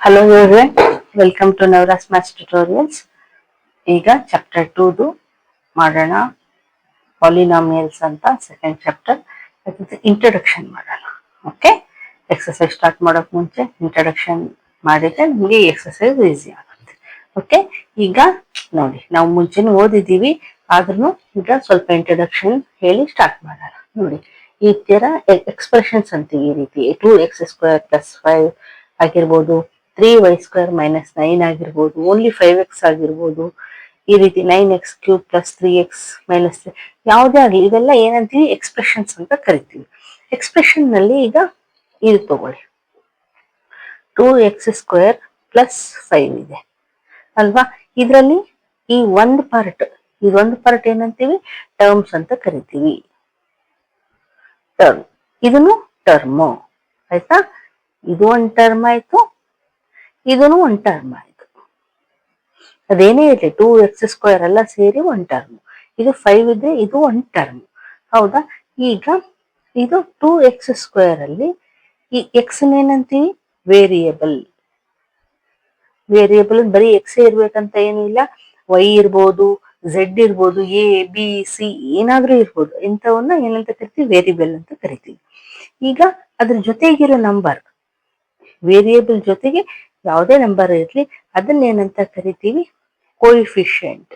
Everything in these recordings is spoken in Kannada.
Hello everyone, welcome to Navras Maths Tutorials. ಈಗ ಚಾಪ್ಟರ್ 2 ಮಾಡೋಣ. ಪಾಲಿನಾಮಿಯಲ್ಸ್ ಅಂತ ಸೆಕೆಂಡ್ ಚಾಪ್ಟರ್. ಅದಕ್ಕೆ ಇಂಟ್ರೊಡಕ್ಷನ್ ಮಾಡೋಣ. ಓಕೆ, ಎಕ್ಸಸೈಸ್ ಸ್ಟಾರ್ಟ್ ಮಾಡೋಕೆ ಮುಂಚೆ ಇಂಟ್ರೊಡಕ್ಷನ್ ಮಾಡಿದ್ರೆ ನಿಮಗೆ ಎಕ್ಸಸೈಸ್ ಈಸಿ ಆಗುತ್ತೆ. ಓಕೆ, ಈಗ ನೋಡಿ ನಾವು ಮುಂಚೆನೂ ಓದಿದ್ದೀವಿ, ಆದ್ರೂ ಈಗ ಸ್ವಲ್ಪ ಇಂಟ್ರೊಡಕ್ಷನ್ ಹೇಳಿ ಸ್ಟಾರ್ಟ್ ಮಾಡೋಣ. ನೋಡಿ, ಈ ತರ ಎಕ್ಸ್ಪ್ರೆಷನ್ಸ್ ಅಂತೀವಿ. ಈ ರೀತಿ 2x² + 5 ಆಗಿರ್ಬೋದು, 3y² - 9 ಆಗಿರ್ಬೋದು, ಓನ್ಲಿ 5x ಆಗಿರ್ಬೋದು, ಈ ರೀತಿ 9x³ + 3x - 3 ಯಾವುದೇ ಆಗಲಿ, ಇವೆಲ್ಲ ಏನಂತೀವಿ ಎಕ್ಸ್ಪ್ರೆಷನ್ಸ್ ಅಂತ ಕರಿತೀವಿ. ಎಕ್ಸ್ಪ್ರೆಷನ್ ನಲ್ಲಿ ಈಗ ಇದು ತಗೊಳ್ಳಿ, 2x² + 5 ಇದೆ ಅಲ್ವಾ. ಇದರಲ್ಲಿ ಈ ಒಂದು ಪಾರ್ಟ್ ಏನಂತೀವಿ ಟರ್ಮ್ಸ್ ಅಂತ ಕರಿತೀವಿ. ಟರ್ಮ್, ಇದನ್ನು ಟರ್ಮು ಆಯ್ತಾ. ಇದು ಒಂದು ಟರ್ಮ್ ಆಯ್ತು, ಇದನ್ನು ಒಂದು ಟರ್ಮ್ ಆಯ್ತು. ಅದೇನೇ ಇರಲಿ, 2x² ಎಲ್ಲ ಸೇರಿ ಒಂದು ಟರ್ಮ್. ಇದು 5 ಇದ್ರೆ ಇದು ಒಂದು ಟರ್ಮ್, ಹೌದಾ. ಈಗ ಇದು 2x² ಅಲ್ಲಿ ಈ ಎಕ್ಸ್ ಏನಂತೀವಿ ವೇರಿಯೇಬಲ್. ವೇರಿಯೇಬಲ್ ಬರೀ ಎಕ್ಸ್ ಇರ್ಬೇಕಂತ ಏನಿಲ್ಲ, ವೈ ಇರ್ಬೋದು, ಝೆಡ್ ಇರ್ಬೋದು, ಎ ಬಿ ಸಿ ಏನಾದ್ರೂ ಇರ್ಬೋದು. ಇಂಥವನ್ನ ಏನಂತ ಕರಿತೀವಿ ವೇರಿಯೇಬಲ್ ಅಂತ ಕರಿತೀವಿ. ಈಗ ಅದ್ರ ಜೊತೆಗಿರೋ ನಂಬರ್, ವೇರಿಯೇಬಲ್ ಜೊತೆಗೆ ಯಾವುದೇ ನಂಬರ್ ಇರಲಿ, ಅದನ್ನ ಏನಂತ ಕರಿತೀವಿ ಕೋಎಫಿಷಿಯಂಟ್.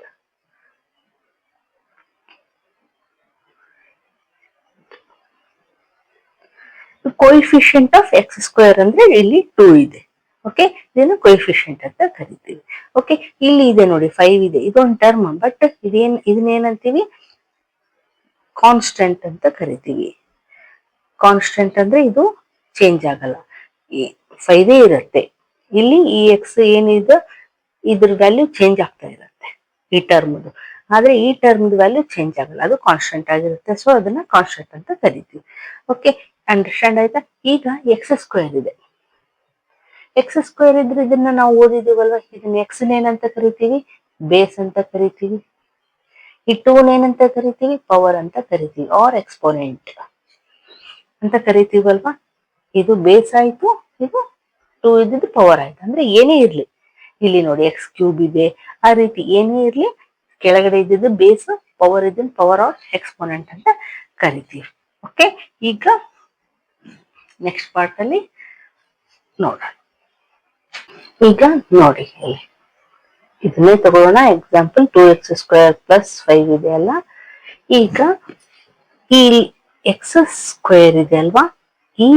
ಕೋಎಫಿಷಿಯಂಟ್ ಆಫ್ x² ಅಂದ್ರೆ ಇಲ್ಲಿ 2 ಇದೆ. ಓಕೆ, ಇದನ್ನು ಕೋಎಫಿಷಿಯಂಟ್ ಅಂತ ಕರಿತೀವಿ. ಓಕೆ, ಇಲ್ಲಿ ಇದೆ ನೋಡಿ 5 ಇದೆ, ಇದೊಂದು ಟರ್ಮ್, ಬಟ್ ಇದನ್ನೇನಂತೀವಿ ಕಾನ್ಸ್ಟೆಂಟ್ ಅಂತ ಕರಿತೀವಿ. ಕಾನ್ಸ್ಟೆಂಟ್ ಅಂದ್ರೆ ಇದು ಚೇಂಜ್ ಆಗಲ್ಲ, 5 ಇರುತ್ತೆ. ಇಲ್ಲಿ ಈ ಎಕ್ಸ್ ಏನಿದೆ ಇದ್ರ ವ್ಯಾಲ್ಯೂ ಚೇಂಜ್ ಆಗ್ತಾ ಇರುತ್ತೆ ಈ ಟರ್ಮ್ದು, ಆದ್ರೆ ಈ ಟರ್ಮ್ದು ವ್ಯಾಲ್ಯೂ ಚೇಂಜ್ ಆಗಲ್ಲ, ಅದು ಕಾನ್ಸ್ಟೆಂಟ್ ಆಗಿರುತ್ತೆ. ಸೊ ಅದನ್ನ ಕಾನ್ಸ್ಟೆಂಟ್ ಅಂತ ಕರಿತೀವಿ. ಓಕೆ, ಅಂಡರ್ಸ್ಟ್ಯಾಂಡ್ ಆಯ್ತಾ. ಈಗ x² ಇದೆ, x² ಇದ್ರೆ ಇದನ್ನ ನಾವು ಓದಿದೀವಲ್ವಾ, ಇದನ್ನ ಎಕ್ಸ್ ಏನಂತ ಕರಿತೀವಿ ಬೇಸ್ ಅಂತ ಕರಿತೀವಿ. ಈ 2 ಏನಂತ ಕರಿತೀವಿ ಪವರ್ ಅಂತ ಕರಿತೀವಿ, ಆರ್ ಎಕ್ಸ್ಪೋನೆಂಟ್ ಅಂತ ಕರಿತೀವಲ್ವಾ. ಇದು ಬೇಸ್ ಆಯ್ತು, ಇದು 2 ಇದ್ದಿದ್ದು ಪವರ್ ಆಯ್ತು. ಅಂದ್ರೆ ಏನೇ ಇರ್ಲಿ, ಇಲ್ಲಿ ನೋಡಿ x³ ಇದೆ, ಆ ರೀತಿ ಏನೇ ಇರ್ಲಿ ಕೆಳಗಡೆ ಇದ್ದಿದ್ದು ಬೇಸ್, ಪವರ್ ಇದ್ದಿದ್ದು ಪವರ್ ಆರ್ ಎಕ್ಸ್ಪೋನೆಂಟ್ ಅಂತ ಕರಿತೀವಿ. ಓಕೆ, ಈಗ ನೆಕ್ಸ್ಟ್ ಪಾರ್ಟ್ ಅಲ್ಲಿ ನೋಡೋಣ. ಈಗ ನೋಡಿ, ಇದನ್ನೇ ತಗೊಳ್ಳೋಣ ಎಕ್ಸಾಂಪಲ್. 2x² + 5 ಇದೆ ಅಲ್ಲ. ಈಗ ಈ x² ಇದೆ ಅಲ್ವಾ, ಈ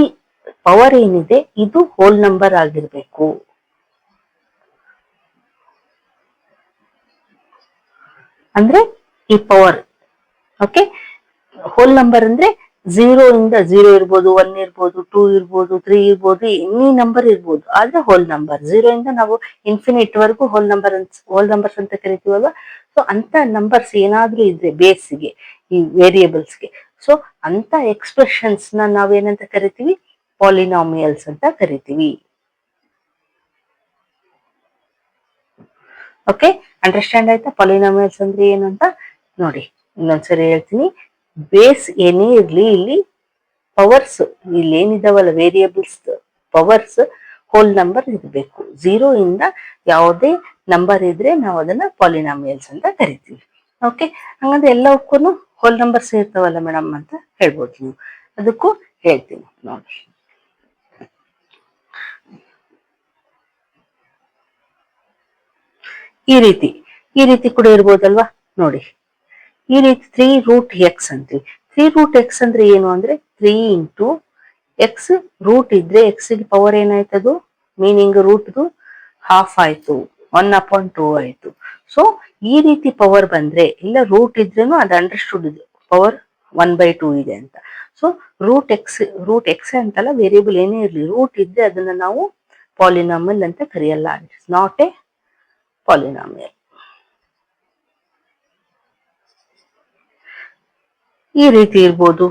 ಪವರ್ ಏನಿದೆ ಇದು ಹೋಲ್ ನಂಬರ್ ಆಗಿರ್ಬೇಕು. ಅಂದ್ರೆ ಈ ಪವರ್, ಓಕೆ, ಹೋಲ್ ನಂಬರ್ ಅಂದ್ರೆ 0 ಇಂದ 0 ಇರ್ಬೋದು, 1 ಇರ್ಬೋದು, 2 ಇರ್ಬೋದು, 3 ಇರ್ಬೋದು, ಎನಿ ನಂಬರ್ ಇರ್ಬೋದು, ಆದ್ರೆ ಹೋಲ್ ನಂಬರ್. 0 ಇಂದ ನಾವು ಇನ್ಫಿನಿಟ್ ವರೆಗೂ ಹೋಲ್ ನಂಬರ್ಸ್ ಅಂತ ಕರಿತೀವಲ್ವಾ. ಸೊ ಅಂತ ನಂಬರ್ಸ್ ಏನಾದ್ರೂ ಇದ್ರೆ ಬೇಸ್ಗೆ, ಈ ವೇರಿಯೇಬಲ್ಸ್ಗೆ, ಸೊ ಅಂತ ಎಕ್ಸ್ಪ್ರೆಷನ್ಸ್ ನಾವೇನಂತ ಕರಿತೀವಿ ಪಾಲಿನಾಮಿಯಲ್ಸ್ ಅಂತ ಕರಿತೀವಿ. ಓಕೆ, ಅಂಡರ್ಸ್ಟ್ಯಾಂಡ್ ಆಯ್ತಾ. ಪಾಲಿನಾಮಿಯಲ್ಸ್ ಅಂದ್ರೆ ಏನು ಅಂತ ನೋಡಿ, ಇನ್ನೊಂದ್ಸರಿ ಹೇಳ್ತೀನಿ. ಬೇಸ್ ಏನೇ ಇರ್ಲಿ, ಇಲ್ಲಿ ಪವರ್ಸ್, ಇಲ್ಲಿ ಏನಿದಾವಲ್ಲ ವೇರಿಯೇಬಲ್ಸ್ ಪವರ್ಸ್ ಹೋಲ್ ನಂಬರ್ ಇರಬೇಕು. 0 ಇಂದ ಯಾವುದೇ ನಂಬರ್ ಇದ್ರೆ ನಾವು ಅದನ್ನ ಪಾಲಿನಾಮಿಯಲ್ಸ್ ಅಂತ ಕರಿತೀವಿ. ಓಕೆ, ಹಂಗಂದ್ರೆ ಎಲ್ಲಕ್ಕೂ ಹೋಲ್ ನಂಬರ್ಸ್ ಇರ್ತಾವಲ್ಲ ಮೇಡಮ್ ಅಂತ ಹೇಳ್ಬೋದು ನೀವು. ಅದಕ್ಕೂ ಹೇಳ್ತೀನಿ ನೋಡಿ. ಈ ರೀತಿ ಕೂಡ ಇರ್ಬೋದಲ್ವಾ. ನೋಡಿ, ಈ ರೀತಿ 3√x ಅಂತೀವಿ. 3√x ಅಂದ್ರೆ ಏನು ಅಂದ್ರೆ 3 ಇಂಟು ಎಕ್ಸ್. ರೂಟ್ ಇದ್ರೆ ಎಕ್ಸ್ ಗೆ ಪವರ್ ಏನಾಯ್ತದು, ಮೀನಿಂಗ್ ರೂಟ್ದು ಹಾಫ್ ಆಯ್ತು, 1/2 ಆಯ್ತು. ಸೊ ಈ ರೀತಿ ಪವರ್ ಬಂದ್ರೆ, ಇಲ್ಲ ರೂಟ್ ಇದ್ರೇನು ಅದು ಅಂಡರ್ಸ್ಟುಡ್ ಇದೆ, ಪವರ್ 1/2 ಇದೆ ಅಂತ. ಸೊ ರೂಟ್ ಎಕ್ಸ್ ಅಂತಲ್ಲ, ವೇರಿಯೇಬಲ್ ಏನೇ ಇರ್ಲಿ, ರೂಟ್ ಇದ್ರೆ ಅದನ್ನ ನಾವು ಪಾಲಿನಾಮಿಯಲ್ ಅಂತ ಕರೆಯಲ್ಲ. It's not a polynomial. ಈ ರೀತಿ ಇರ್ಬೋದು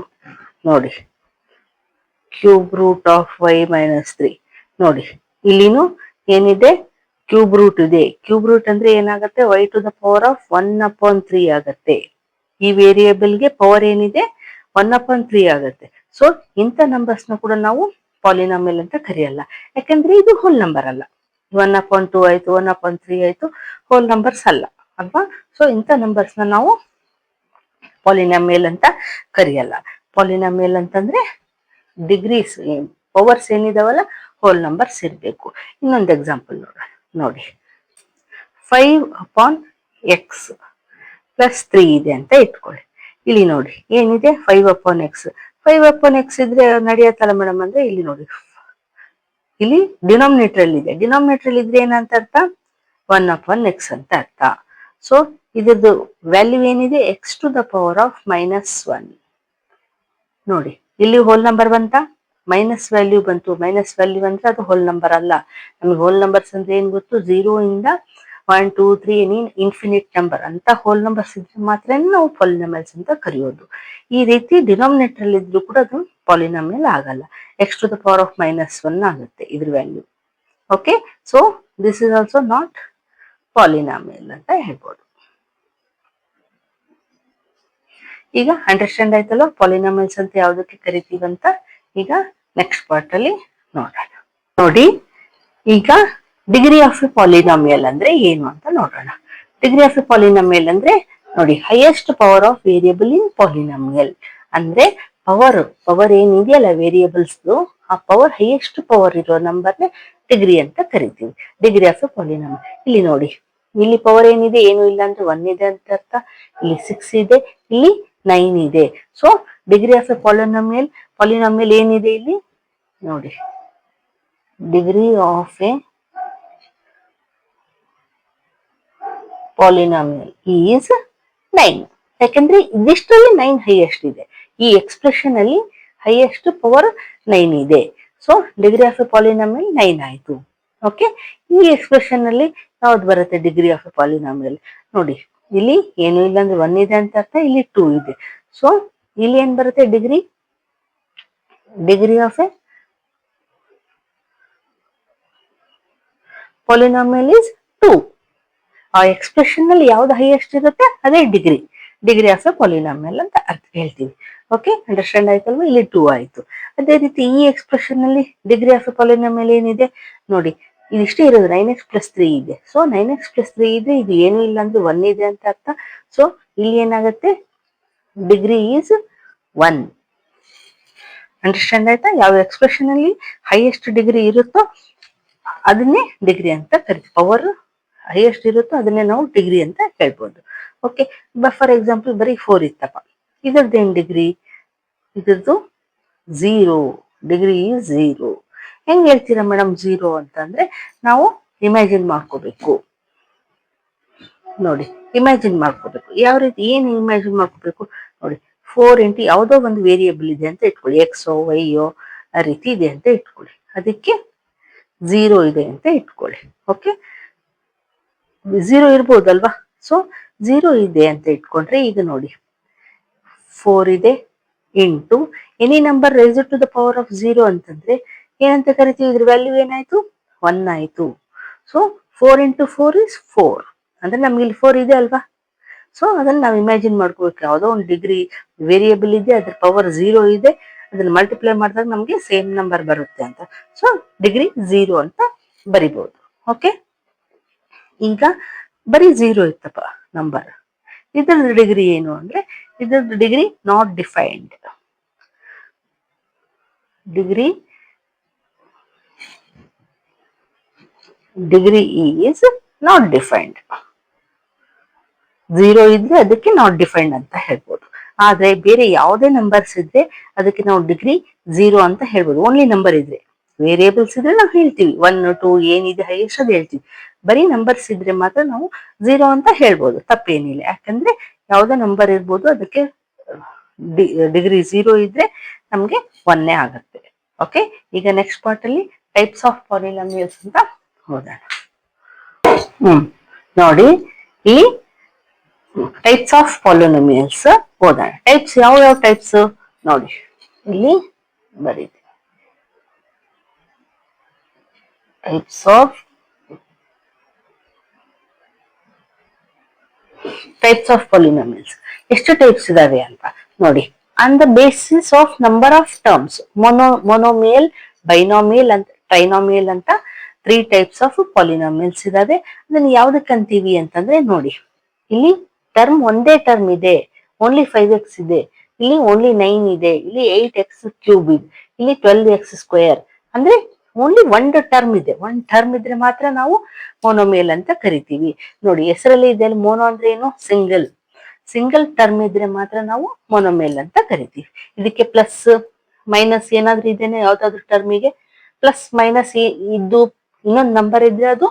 ನೋಡಿ, √y - 3. ನೋಡಿ, ಇಲ್ಲಿನೂ ಏನಿದೆ ಕ್ಯೂಬ್ ರೂಟ್ ಇದೆ. ಕ್ಯೂಬ್ ರೂಟ್ ಅಂದ್ರೆ ಏನಾಗುತ್ತೆ, y⁻1/3 ಆಗತ್ತೆ. ಈ ವೇರಿಯೇಬಲ್ಗೆ ಪವರ್ ಏನಿದೆ 1/3 ಆಗತ್ತೆ. ಸೊ ಇಂಥ ನಂಬರ್ಸ್ ನ ಕೂಡ ನಾವು ಪಾಲಿನಾಮಿಯಲ್ ಅಂತ ಕರೆಯಲ್ಲ, ಯಾಕಂದ್ರೆ ಇದು ಹೋಲ್ ನಂಬರ್ ಅಲ್ಲ. 1/2 ಆಯ್ತು, 1/3 ಆಯ್ತು, ಹೋಲ್ ನಂಬರ್ಸ್ ಅಲ್ಲ ಅಲ್ವಾ. ಸೊ ಇಂಥ ನಂಬರ್ಸ್ನ ನಾವು ಪಾಲಿನಾಮಿಯಲ್ ಅಂತ ಕರೆಯಲ್ಲ. ಪಾಲಿನಾಮಿಯಲ್ ಅಂತಂದ್ರೆ ಡಿಗ್ರೀಸ್ ಪವರ್ಸ್ ಏನಿದಾವಲ್ಲ ಹೋಲ್ ನಂಬರ್ಸ್ ಇರಬೇಕು. ಇನ್ನೊಂದು ಎಕ್ಸಾಂಪಲ್ ನೋಡಿ 5/x + 3 ಇದೆ ಅಂತ ಇಟ್ಕೊಳ್ಳಿ. ಇಲ್ಲಿ ನೋಡಿ ಏನಿದೆ 5/x. 5/x ಇದ್ರೆ ನಡೆಯತ್ತಲ್ಲ ಮೇಡಮ್ ಅಂದ್ರೆ ಇಲ್ಲಿ ನೋಡಿ, ಇಲ್ಲಿ ಡಿನಾಮಿನೇಟರ್ ಅಲ್ಲಿ ಇದೆ. ಡಿನಾಮಿನೇಟರ್ ಅಲ್ಲಿ ಇದ್ರೆ ಏನಂತ ಅರ್ಥ? 1/x ಅಂತ ಅರ್ಥ. ಸೊ ಇದ್ರದ್ದು ವ್ಯಾಲ್ಯೂ ಏನಿದೆ x⁻⁻1. ನೋಡಿ ಇಲ್ಲಿ ಹೋಲ್ ನಂಬರ್ ಬಂತ, ಮೈನಸ್ ವ್ಯಾಲ್ಯೂ ಬಂತು. ಮೈನಸ್ ವ್ಯಾಲ್ಯೂ ಅಂದ್ರೆ ಅದು ಹೋಲ್ ನಂಬರ್ ಅಲ್ಲ. ನಮ್ಗೆ ಹೋಲ್ ನಂಬರ್ಸ್ ಅಂದ್ರೆ ಏನ್ ಗೊತ್ತು? 0 ಇಂದ 1 2 3 ಇನ್ಫಿನಿಟ್ ನಂಬರ್ ಅಂತ ಹೋಲ್ ನಂಬರ್ಸ್ ಇದ್ರೆ ಮಾತ್ರ ನಾವು ಪಾಲಿನಾಮಿಯಲ್ಸ್ ಅಂತ ಕರೆಯೋದು. ಈ ರೀತಿ ಡಿನಾಮಿನೇಟರ್ ಅಲ್ಲಿ ಇದ್ರೂ ಕೂಡ ಅದು ಪಾಲಿನಾಮಿಯಲ್ ಆಗಲ್ಲ. x⁻⁻1 ಆಗುತ್ತೆ ಇದ್ರ value. Okay, so this is also not polynomial ಅಂತ ಹೇಳ್ಬೋದು. ಈಗ ಅಂಡರ್ಸ್ಟ್ಯಾಂಡ್ ಆಯ್ತಲ್ಲ ಪಾಲಿನಾಮಿಯಲ್ಸ್ ಅಂತ ಯಾವ್ದಕ್ಕೆ ಕರಿತೀವಂತ. ಈಗ ನೆಕ್ಸ್ಟ್ ಪಾರ್ಟ್ ಅಲ್ಲಿ ನೋಡೋಣ. ನೋಡಿ ಈಗ ಡಿಗ್ರಿ ಆಫ್ ಎ ಪಾಲಿನಾಮಿಯಲ್ ಅಂದ್ರೆ ಏನು ಅಂತ ನೋಡೋಣ. ಡಿಗ್ರಿ ಆಫ್ ಎ ಪಾಲಿನಾಮಿಯಲ್ ಅಂದ್ರೆ ನೋಡಿ, highest power of variable in polynomial ಅಂದ್ರೆ ಪವರ್ ಏನಿದೆಯಲ್ಲ ವೇರಿಯಬಲ್ಸ್, ಆ ಪವರ್ ಹೈಯೆಸ್ಟ್ ಪವರ್ ಇರೋ ನಂಬರ್ನೇ ಡಿಗ್ರಿ ಅಂತ ಕರಿತೀವಿ. Degree of A polynomial. ಇಲ್ಲಿ ನೋಡಿ, ಇಲ್ಲಿ ಪವರ್ ಏನಿದೆ? ಏನು ಇಲ್ಲ ಅಂದ್ರೆ 1 ಇದೆ ಅಂತ ಅರ್ಥ. ಇಲ್ಲಿ 6 ಇದೆ, ಇಲ್ಲಿ 9 ಇದೆ. So degree of A polynomial ಏನಿದೆ ಇಲ್ಲಿ ನೋಡಿ, degree of A polynomial is 9. ಯಾಕಂದ್ರೆ ಇದಿಷ್ಟರಲ್ಲಿ 9 ಹೈಯೆಸ್ಟ್ ಇದೆ. ಈ ಎಕ್ಸ್ಪ್ರೆಷನ್ ಅಲ್ಲಿ ಹೈಯೆಸ್ಟ್ ಪವರ್ 9 ಇದೆ. So degree of A polynomial 9 ಆಯ್ತು. ಓಕೆ, ಈ ಎಕ್ಸ್ಪ್ರೆಷನ್ ಅಲ್ಲಿ ಯಾವ್ದು ಬರುತ್ತೆ ಡಿಗ್ರಿ ಆಫ್ ಎ ಪಾಲಿನಾಮಿಯಲ್? ನೋಡಿ ಇಲ್ಲಿ ಏನು ಇಲ್ಲ ಅಂದ್ರೆ 1 ಇದೆ ಅಂತ ಅರ್ಥ, ಇಲ್ಲಿ 2 ಇದೆ. ಸೊ ಇಲ್ಲಿ ಏನ್ ಬರುತ್ತೆ? Degree of A polynomial is 2. ಆ ಎಕ್ಸ್ಪ್ರೆಷನ್ ಅಲ್ಲಿ ಯಾವ್ದು ಹೈಯೆಸ್ಟ್ ಇರುತ್ತೆ ಅದೇ ಡಿಗ್ರಿ ಆಫ್ ಎ ಪಾಲಿನಾಮಿಯಲ್ ಅಂತ ಅರ್ಥ ಹೇಳ್ತೀವಿ. ಓಕೆ, ಅಂಡರ್ಸ್ಟ್ಯಾಂಡ್ ಆಯ್ತಲ್ವಾ? ಇಲ್ಲಿ 2 ಆಯ್ತು. ಅದೇ ರೀತಿ ಈ ಎಕ್ಸ್ಪ್ರೆಷನ್ ಅಲ್ಲಿ ಡಿಗ್ರಿ ಆಫ್ ಎ ಪಾಲಿನಾಮಿಯಲ್ ಏನಿದೆ ನೋಡಿ, ಇದಿಷ್ಟೇ ಇರೋದು 9x + 3 ಇದೆ. ಸೊ 9x + 3 ಇದೆ, ಇದು ಏನು ಇಲ್ಲ ಅಂದ್ರೆ 1 ಇದೆ ಅಂತ ಅರ್ಥ. ಸೊ ಇಲ್ಲಿ ಏನಾಗುತ್ತೆ? Degree is 1. ಅಂಡರ್ಸ್ಟ್ಯಾಂಡ್ ಆಯ್ತಾ? ಯಾವ ಎಕ್ಸ್ಪ್ರೆಷನ್ ಅಲ್ಲಿ ಹೈಯೆಸ್ಟ್ ಡಿಗ್ರಿ ಇರುತ್ತೋ ಅದನ್ನೇ ಡಿಗ್ರಿ ಅಂತ ಕರಿತೀವಿ. ಪವರ್ ಹೈಯೆಸ್ಟ್ ಇರುತ್ತೋ ಅದನ್ನೇ ನಾವು ಡಿಗ್ರಿ ಅಂತ ಹೇಳ್ಬೋದು. ಓಕೆ, ಫಾರ್ ಎಕ್ಸಾಂಪಲ್ ಬರೀ 4 ಇತ್ತಪ್ಪ, ಇದ್ರದ್ದು ಏನ್ ಡಿಗ್ರಿ? ಇದ್ರದ್ದು 0. Degree is 0. ಹೆಂಗ್ ಹೇಳ್ತೀರಾ ಮೇಡಮ್ 0 ಅಂತಂದ್ರೆ? ನಾವು ಇಮ್ಯಾಜಿನ್ ಮಾಡ್ಕೋಬೇಕು. ನೋಡಿ ಇಮ್ಯಾಜಿನ್ ಮಾಡ್ಕೋಬೇಕು. ಯಾವ ರೀತಿ? ಏನು ಇಮ್ಯಾಜಿನ್ ಮಾಡ್ಕೋಬೇಕು? ನೋಡಿ 4 ಇಂಟು ಯಾವುದೋ ಒಂದು ವೇರಿಯಬಲ್ ಇದೆ ಅಂತ ಇಟ್ಕೊಳ್ಳಿ, ಎಕ್ಸೋ ವೈಯೋ ಆ ರೀತಿ ಇದೆ ಅಂತ ಇಟ್ಕೊಳ್ಳಿ, ಅದಕ್ಕೆ 0 ಇದೆ ಅಂತ ಇಟ್ಕೊಳ್ಳಿ. ಓಕೆ, 0 ಇರ್ಬೋದಲ್ವಾ? ಸೊ 0 ಇದೆ ಅಂತ ಇಟ್ಕೊಂಡ್ರೆ ಈಗ ನೋಡಿ 4 ಇದೆ into any number raise to the power of 0 ಅಂತಂದ್ರೆ ಏನಂತ ಕರಿತೀವಿ? ಇದ್ರ ವ್ಯಾಲ್ಯೂ ಏನಾಯ್ತು? 1 ಆಯ್ತು. ಸೊ 4 ಇಂಟು 4 ಇಸ್ 4 ಅಂದ್ರೆ ನಮ್ಗೆ ಇಲ್ಲಿ 4 ಇದೆ ಅಲ್ವಾ? ಸೊ ಅದನ್ನ ನಾವು ಇಮ್ಯಾಜಿನ್ ಮಾಡ್ಕೋಬೇಕು. ಯಾವುದೋ ಒಂದು ಡಿಗ್ರಿ ವೇರಿಯಬಲ್ ಇದೆ, ಅದ್ರ ಪವರ್ 0 ಇದೆ, ಅದನ್ನ ಮಲ್ಟಿಪ್ಲೈ ಮಾಡಿದಾಗ ನಮ್ಗೆ ಸೇಮ್ ನಂಬರ್ ಬರುತ್ತೆ ಅಂತ. ಸೊ ಡಿಗ್ರಿ 0 ಅಂತ ಬರಿಬಹುದು. ಓಕೆ, ಈಗ ಬರೀ 0 ಇತ್ತಪ್ಪ ನಂಬರ್, ಇದ್ರದ್ದು ಡಿಗ್ರಿ ಏನು ಅಂದ್ರೆ ಇದ್ರದ್ದು degree not defined. Degree is not defined. 0 ಇದ್ರೆ ಅದಕ್ಕೆ ನಾಟ್ ಡಿಫೈನ್ಡ್ ಅಂತ ಹೇಳ್ಬೋದು. ಆದ್ರೆ ಬೇರೆ ಯಾವುದೇ ನಂಬರ್ಸ್ ಇದ್ರೆ ಅದಕ್ಕೆ ನಾವು ಡಿಗ್ರಿ 0 ಅಂತ ಹೇಳ್ಬೋದು. ಓನ್ಲಿ ನಂಬರ್ ಇದ್ರೆ. ವೇರಿಯೇಬಲ್ಸ್ ಇದ್ರೆ ನಾವು ಹೇಳ್ತೀವಿ 1 2 ಏನಿದೆ ಹೈಯೆಸ್ಟ್ ಅದು ಹೇಳ್ತೀವಿ. ಬರೀ ನಂಬರ್ಸ್ ಇದ್ರೆ ಮಾತ್ರ ನಾವು 0 ಅಂತ ಹೇಳ್ಬೋದು, ತಪ್ಪೇನಿಲ್ಲ. ಯಾಕಂದ್ರೆ ಯಾವುದೇ ನಂಬರ್ ಇರ್ಬೋದು, ಅದಕ್ಕೆ ಡಿಗ್ರಿ 0 ಇದ್ರೆ ನಮ್ಗೆ 1 ಆಗುತ್ತೆ. ಓಕೆ, ಈಗ ನೆಕ್ಸ್ಟ್ ಪಾರ್ಟ್ ಅಲ್ಲಿ ಟೈಪ್ಸ್ ಆಫ್ ಪಾಲಿನಾಮಿಯಲ್ಸ್ ಅಂತ ಹೋಗೋಣ. ನೋಡಿ ಇಲ್ಲಿ ಟೈಪ್ಸ್ ಆಫ್ ಪಾಲಿನಾಮಿಯಲ್ಸ್ ಓದೋಣ. ಟೈಪ್ಸ್ ಯಾವ ಟೈಪ್ಸ್ ನೋಡಿ, ಇಲ್ಲಿ ಬರೀತಿ ಟೈಪ್ಸ್ ಆಫ್ ಪಾಲಿನಾಮಿಯಲ್ಸ್. ಎಷ್ಟು ಟೈಪ್ಸ್ ಇದಾವೆ ಅಂತ ನೋಡಿ. On the basis of number of terms, monomial, binomial ಅಂತ, ಟ್ರೈನಾಮಿಯಲ್ ಅಂತ 3 ಟೈಪ್ಸ್ ಆಫ್ ಪಾಲಿನಾಮಿಯಲ್ಸ್ ಇದಾವೆ. ಅದನ್ನ ಯಾವ್ದಕ್ಕೆ ಅಂತೀವಿ ಅಂತಂದ್ರೆ ನೋಡಿ, ಇಲ್ಲಿ ಟರ್ಮ್ ಒಂದೇ ಟರ್ಮ್ ಇದೆ, ಓನ್ಲಿ 5x ಇದೆ, ಇಲ್ಲಿ ಓನ್ಲಿ 9 ಇದೆ, ಇಲ್ಲಿ 8x³ ಇದೆ, ಇಲ್ಲಿ 12x², ಅಂದ್ರೆ ಓನ್ಲಿ ಒಂದು ಟರ್ಮ್ ಇದೆ. ಒಂದ್ ಟರ್ಮ್ ಇದ್ರೆ ಮಾತ್ರ ನಾವು ಮೋನೋಮಿಯಲ್ ಅಂತ ಕರಿತೀವಿ. ನೋಡಿ ಹೆಸರಲ್ಲಿ ಇದೆ, ಮೋನೋ ಅಂದ್ರೆ ಏನು, ಸಿಂಗಲ್. ಸಿಂಗಲ್ ಟರ್ಮ್ ಇದ್ರೆ ಮಾತ್ರ ನಾವು ಮೋನೋಮಿಯಲ್ ಅಂತ ಕರಿತೀವಿ. ಇದಕ್ಕೆ ಪ್ಲಸ್ ಮೈನಸ್ ಏನಾದ್ರೂ ಇದೇನೆ ಯಾವ್ದಾದ್ರು ಟರ್ಮಿಗೆ, ಪ್ಲಸ್ ಮೈನಸ್ ಇದ್ದು ಇನ್ನೊಂದು ನಂಬರ್ ಇದ್ರೆ ಅದು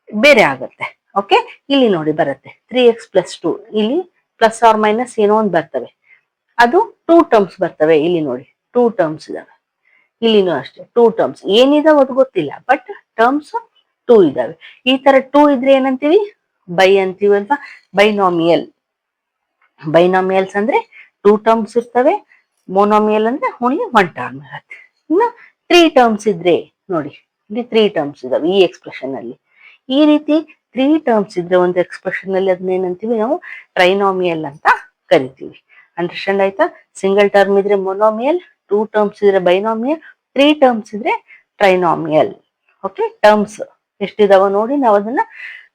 ಬೇರೆ ಆಗುತ್ತೆ. ಓಕೆ, ಇಲ್ಲಿ ನೋಡಿ ಬರುತ್ತೆ 3x+2, ಇಲ್ಲಿ ಪ್ಲಸ್ ಆರ್ ಮೈನಸ್ ಏನೋ ಒಂದು ಬರ್ತವೆ, ಅದು 2 ಟರ್ಮ್ಸ್ ಬರ್ತವೆ. ಇಲ್ಲಿ ನೋಡಿ 2 ಟರ್ಮ್ಸ್ ಇದಾವೆ, ಇಲ್ಲಿನೂ ಅಷ್ಟೇ 2 ಟರ್ಮ್ಸ್. ಏನಿದಾವೆ ಅದು ಗೊತ್ತಿಲ್ಲ, ಬಟ್ ಟರ್ಮ್ಸ್ 2 ಇದಾವೆ. ಈ ತರ 2 ಇದ್ರೆ ಏನಂತೀವಿ, ಬೈ ಅಂತೀವಿ ಅಲ್ವಾ, ಬೈನಾಮಿಯಲ್. ಬೈನಾಮಿಯಲ್ಸ್ ಅಂದ್ರೆ 2 ಟರ್ಮ್ಸ್ ಇರ್ತವೆ, ಮೋನೋಮಿಯಲ್ ಅಂದ್ರೆ ಓನ್ಲಿ 1 ಟರ್ಮ್ ಇರುತ್ತೆ. ಇನ್ನು 3 ಟರ್ಮ್ಸ್ ಇದ್ರೆ ನೋಡಿ, ಇಲ್ಲಿ 3 ಟರ್ಮ್ಸ್ ಇದಾವೆ ಈ ಎಕ್ಸ್ಪ್ರೆಷನ್ ಅಲ್ಲಿ. ಈ ರೀತಿ 3 ಟರ್ಮ್ಸ್ ಇದ್ರೆ ಒಂದು ಎಕ್ಸ್ಪ್ರೆಷನ್ ಅಲ್ಲಿ ಅದನ್ನ ಏನಂತೀವಿ ನಾವು, ಟ್ರೈನಾಮಿಯಲ್ ಅಂತ ಕರಿತೀವಿ. ಅಂಡರ್ಸ್ಟ್ಯಾಂಡ್ ಆಯ್ತಾ? ಸಿಂಗಲ್ ಟರ್ಮ್ ಇದ್ರೆ ಮೊನೋಮಿಯಲ್, 2 ಟರ್ಮ್ಸ್ ಇದ್ರೆ ಬೈನಾಮಿಯಲ್, 3 ಟರ್ಮ್ಸ್ ಇದ್ರೆ ಟ್ರೈನಾಮಿಯಲ್. ಓಕೆ, ಟರ್ಮ್ಸ್ ಎಷ್ಟಿದಾವ ನೋಡಿ ನಾವು ಅದನ್ನ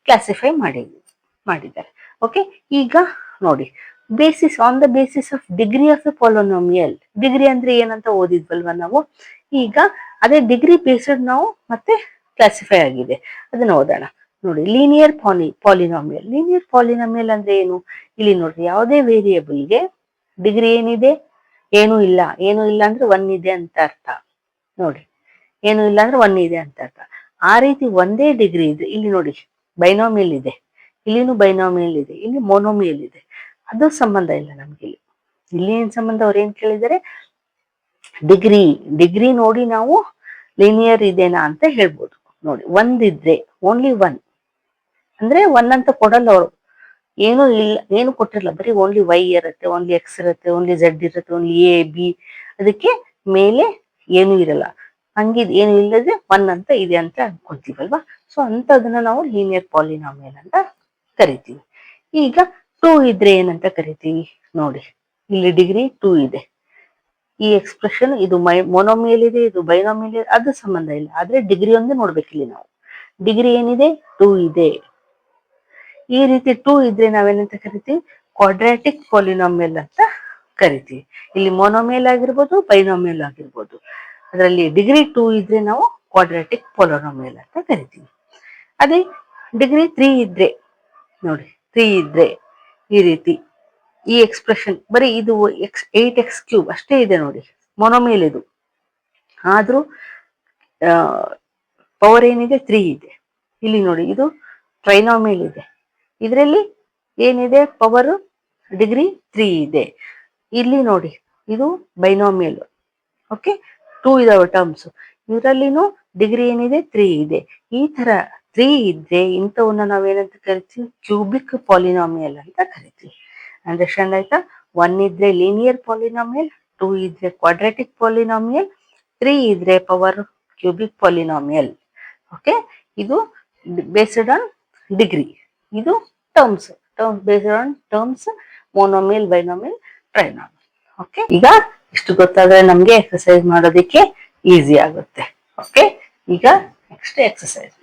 ಕ್ಲಾಸಿಫೈ ಮಾಡಿದ್ದಾರೆ. ಓಕೆ, ಈಗ ನೋಡಿ basis, on the basis of degree of A polynomial. Degree ಅಂದ್ರೆ ಏನಂತ ಓದಿದ್ವಲ್ವಾ ನಾವು. ಈಗ ಅದೇ ಡಿಗ್ರಿ ಬೇಸ್ಡ್ ನಾವು ಮತ್ತೆ ಕ್ಲಾಸಿಫೈ ಆಗಿದೆ, ಅದನ್ನ ಓದೋಣ. ನೋಡಿ, ಲೀನಿಯರ್ ಪಾಲಿನಾಮಿಯಲ್. ಲೀನಿಯರ್ ಪಾಲಿನಾಮಿಯಲ್ ಅಂದ್ರೆ ಏನು? ಇಲ್ಲಿ ನೋಡ್ರಿ, ಯಾವುದೇ ವೇರಿಯೇಬಲ್ಗೆ ಡಿಗ್ರಿ ಏನಿದೆ, ಏನು ಇಲ್ಲ. ಏನು ಇಲ್ಲ ಅಂದ್ರೆ 1 ಇದೆ ಅಂತ ಅರ್ಥ. ನೋಡಿ, ಏನು ಇಲ್ಲ ಅಂದ್ರೆ 1 ಇದೆ ಅಂತ ಅರ್ಥ. ಆ ರೀತಿ ಒಂದೇ ಡಿಗ್ರಿ ಇದೆ. ಇಲ್ಲಿ ನೋಡಿ ಬೈನಾಮಿಯಲ್ ಇದೆ, ಇಲ್ಲಿನೂ ಬೈನಾಮಿಯಲ್ ಇದೆ, ಇಲ್ಲಿ ಮೋನೋಮಿಯಲ್ ಇದೆ. ಅದು ಸಂಬಂಧ ಇಲ್ಲ ನಮ್ಗೆ. ಇಲ್ಲಿ ಏನ್ ಸಂಬಂಧ, ಅವ್ರು ಏನ್ ಕೇಳಿದರೆ ಡಿಗ್ರಿ. ಡಿಗ್ರಿ ನೋಡಿ ನಾವು ಲೀನಿಯರ್ ಇದೆನಾ ಅಂತ ಹೇಳ್ಬೋದು. ನೋಡಿ, ಒಂದಿದ್ರೆ ಓನ್ಲಿ 1 ಅಂದ್ರೆ 1 ಅಂತ ಕೊಡಲ್ಲ ಅವರು, ಏನು ಇಲ್ಲ, ಏನು ಕೊಟ್ಟಿರಲ್ಲ, ಬರೀ ಓನ್ಲಿ y ಇರುತ್ತೆ, ಓನ್ಲಿ x ಇರುತ್ತೆ, ಓನ್ಲಿ z ಇರುತ್ತೆ, ಓನ್ಲಿ a b, ಅದಕ್ಕೆ ಮೇಲೆ ಏನು ಇರಲ್ಲ. ಹಂಗಿದ್ ಏನು ಇಲ್ಲದೆ 1 ಅಂತ ಇದೆ ಅಂತ ಅನ್ಕೊಳ್ತೀವಲ್ವಾ. ಸೊ ಅಂತದನ್ನ ನಾವು ಲೀನಿಯರ್ ಪಾಲಿನಾಮಿಯಲ್ ಅಂತ ಕರಿತೀವಿ. ಈಗ 2 ಇದ್ರೆ ಏನಂತ ಕರಿತೀವಿ ನೋಡಿ, ಇಲ್ಲಿ ಡಿಗ್ರಿ 2 ಇದೆ. ಈ ಎಕ್ಸ್ಪ್ರೆಷನ್ ಇದು ಮೊನೋಮಿಯಲ್ ಇದೆ, ಇದು ಬೈನಾಮಿಯಲ್ ಇದೆ, ಅದು ಸಂಬಂಧ ಇಲ್ಲ. ಆದ್ರೆ ಡಿಗ್ರಿ ಒಂದೇ ನೋಡ್ಬೇಕಿಲ್ಲಿ ನಾವು. ಡಿಗ್ರಿ ಏನಿದೆ, 2 ಇದೆ. ಈ ರೀತಿ 2 ಇದ್ರೆ ನಾವೇನಂತ ಕರಿತೀವಿ, ಕ್ವಾಡ್ರಾಟಿಕ್ ಪಾಲಿನಾಮಿಯಲ್ ಅಂತ ಕರಿತೀವಿ. ಇಲ್ಲಿ ಮೊನೋಮಿಯಲ್ ಆಗಿರ್ಬೋದು, ಬೈನಾಮಿಯಲ್ ಆಗಿರ್ಬೋದು. ಅದರಲ್ಲಿ ಡಿಗ್ರಿ 2 ಇದ್ರೆ ನಾವು ಕ್ವಾಡ್ರಾಟಿಕ್ ಪಾಲಿನಾಮಿಯಲ್ ಅಂತ ಕರಿತೀವಿ. ಅದೇ ಡಿಗ್ರಿ 3 ಇದ್ರೆ ನೋಡಿ, 3 ಇದ್ರೆ ಈ ರೀತಿ ಈ ಎಕ್ಸ್ಪ್ರೆಷನ್ ಬರೀ ಇದು 8x³ ಅಷ್ಟೇ ಇದೆ ನೋಡಿ, ಮೊನೋಮಿಯಲ್ ಇದು. ಆದ್ರೂ ಪವರ್ ಏನಿದೆ, 3 ಇದೆ. ಇಲ್ಲಿ ನೋಡಿ, ಇದು ಟ್ರೈನಾಮಿಯಲ್ ಇದೆ. ಇದರಲ್ಲಿ ಏನಿದೆ, ಪವರ್ ಡಿಗ್ರಿ 3 ಇದೆ. ಇಲ್ಲಿ ನೋಡಿ, ಇದು ಬೈನಾಮಿಯಲ್. ಓಕೆ, 2 ಇದಾವೆ ಟರ್ಮ್ಸ್. ಇದರಲ್ಲಿನೂ ಡಿಗ್ರಿ ಏನಿದೆ, 3 ಇದೆ. ಈ ತರ 3 ಇದ್ರೆ ಇಂಥವನ್ನ ನಾವೇನಂತ ಕರಿತೀವಿ, ಕ್ಯೂಬಿಕ್ ಪಾಲಿನಾಮಿಯಲ್ ಅಂತ ಕರಿತೀವಿ. ಅಂಡರ್ಸ್ಟ್ಯಾಂಡ್ ಆಯ್ತಾ? 1 ಇದ್ರೆ ಲೀನಿಯರ್ ಪಾಲಿನಾಮಿಯಲ್, 2 ಇದ್ರೆ ಕ್ವಾಡ್ರಾಟಿಕ್ ಪಾಲಿನಾಮಿಯಲ್, 3 ಇದ್ರೆ ಪವರ್ ಕ್ಯೂಬಿಕ್ ಪಾಲಿನಾಮಿಯಲ್. ಓಕೆ, ಇದು ಬೇಸ್ಡ್ ಆನ್ ಡಿಗ್ರಿ. ಇದು terms based on terms, monomial, binomial, trinomial. Okay, ಈಗ ಇಷ್ಟು ಗೊತ್ತಾದ್ರೆ ನಮ್ಗೆ ಎಕ್ಸರ್ಸೈಸ್ ಮಾಡೋದಕ್ಕೆ ಈಸಿ ಆಗುತ್ತೆ. ಓಕೆ, ಈಗ ನೆಕ್ಸ್ಟ್ ಎಕ್ಸರ್ಸೈಸ್.